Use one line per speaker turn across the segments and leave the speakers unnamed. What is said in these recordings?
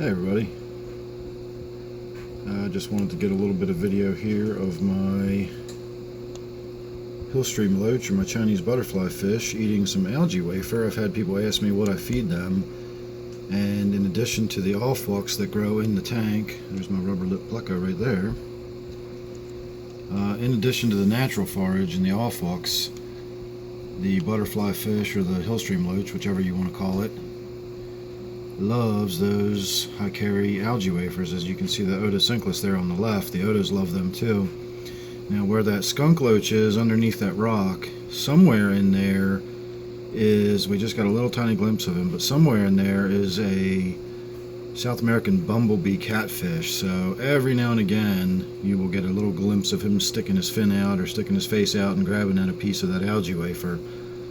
Hey everybody, I just wanted to get a little bit of video here of my Hillstream Loach, or my Chinese butterfly fish, eating some algae wafer. I've had people ask me what I feed them, and in addition to the offwalks that grow in the tank, there's my rubber lip pleco right there, in addition to the natural forage and the offwalks, the butterfly fish, or the Hillstream Loach, whichever you want to call it, loves those Hikari algae wafers. As you can see, the Otocinclus there on the left, the Otos love them too. Now where that Skunk Loach is, underneath that rock, somewhere in there is, we just got a little tiny glimpse of him, but somewhere in there is a South American Bumblebee Catfish. So every now and again you will get a little glimpse of him sticking his fin out or sticking his face out and grabbing at a piece of that algae wafer.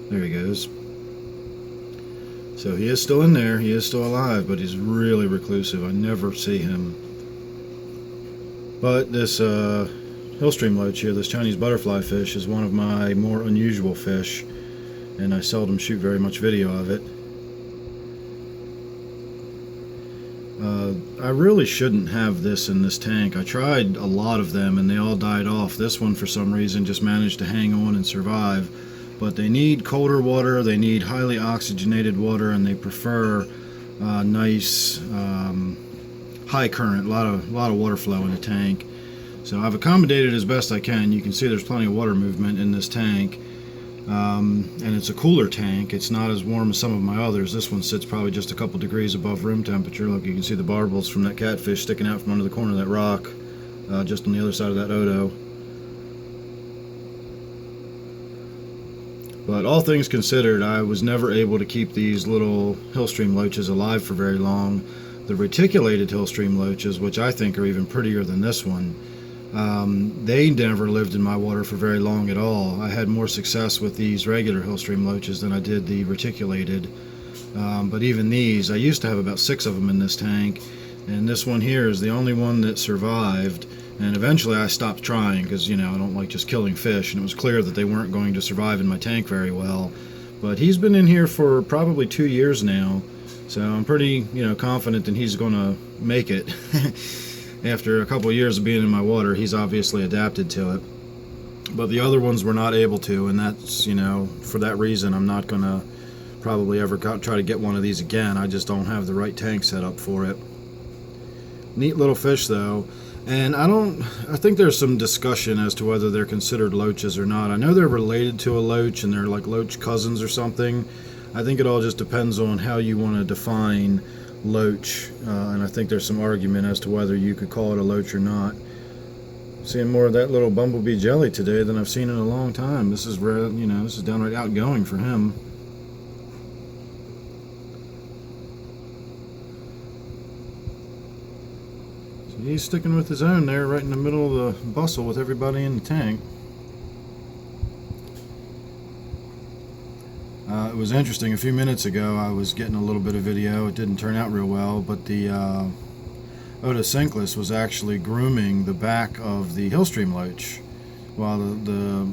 There he goes. So he is still in there, he is still alive, but he's really reclusive. I never see him. But this Hillstream Loach here, this Chinese butterfly fish, is one of my more unusual fish, and I seldom shoot very much video of it. I really shouldn't have this in this tank. I tried a lot of them and they all died off. This one, for some reason, just managed to hang on and survive. But they need colder water, they need highly oxygenated water, and they prefer nice high current, a lot of water flow in the tank. So I've accommodated as best I can. You can see there's plenty of water movement in this tank, and it's a cooler tank. It's not as warm as some of my others. This one sits probably just a couple degrees above room temperature. Look, you can see the barbels from that catfish sticking out from under the corner of that rock, just on the other side of that Oto. But all things considered, I was never able to keep these little Hillstream Loaches alive for very long. The Reticulated Hillstream Loaches, which I think are even prettier than this one, they never lived in my water for very long at all. I had more success with these regular Hillstream Loaches than I did the Reticulated. But even these, I used to have about 6 of them in this tank, and this one here is the only one that survived. And eventually I stopped trying because, you know, I don't like just killing fish, and it was clear that they weren't going to survive in my tank very well. But he's been in here for probably 2 years now, so I'm pretty, confident that he's going to make it. After a couple of years of being in my water, he's obviously adapted to it. But the other ones were not able to, and that's, for that reason I'm not going to probably ever try to get one of these again. I just don't have the right tank set up for it. Neat little fish though. And I think there's some discussion as to whether they're considered loaches or not. I know they're related to a loach and they're like loach cousins or something. I think it all just depends on how you want to define loach, and I think there's some argument as to whether you could call it a loach or not. Seeing more of that little bumblebee jelly today than I've seen in a long time. This is rare, this is downright outgoing for him. He's sticking with his own there, right in the middle of the bustle with everybody in the tank. It was interesting, a few minutes ago I was getting a little bit of video. It didn't turn out real well, but the Otocinclus was actually grooming the back of the Hillstream Loach, while the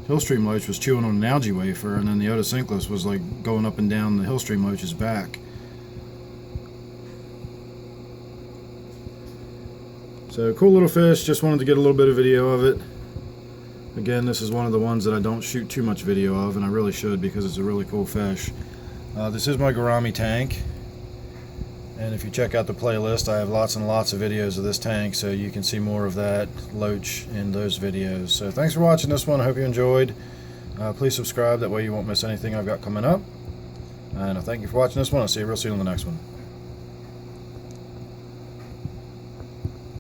Hillstream Loach was chewing on an algae wafer, and then the Otocinclus was like going up and down the Hillstream Loach's back. So cool little fish, just wanted to get a little bit of video of it. Again, this is one of the ones that I don't shoot too much video of, and I really should because it's a really cool fish. This is my Gouramis tank, and if you check out the playlist, I have lots and lots of videos of this tank, so you can see more of that Loach in those videos. So thanks for watching this one. I hope you enjoyed. Please subscribe, that way you won't miss anything I've got coming up. And I thank you for watching this one. I'll see you real soon on the next one.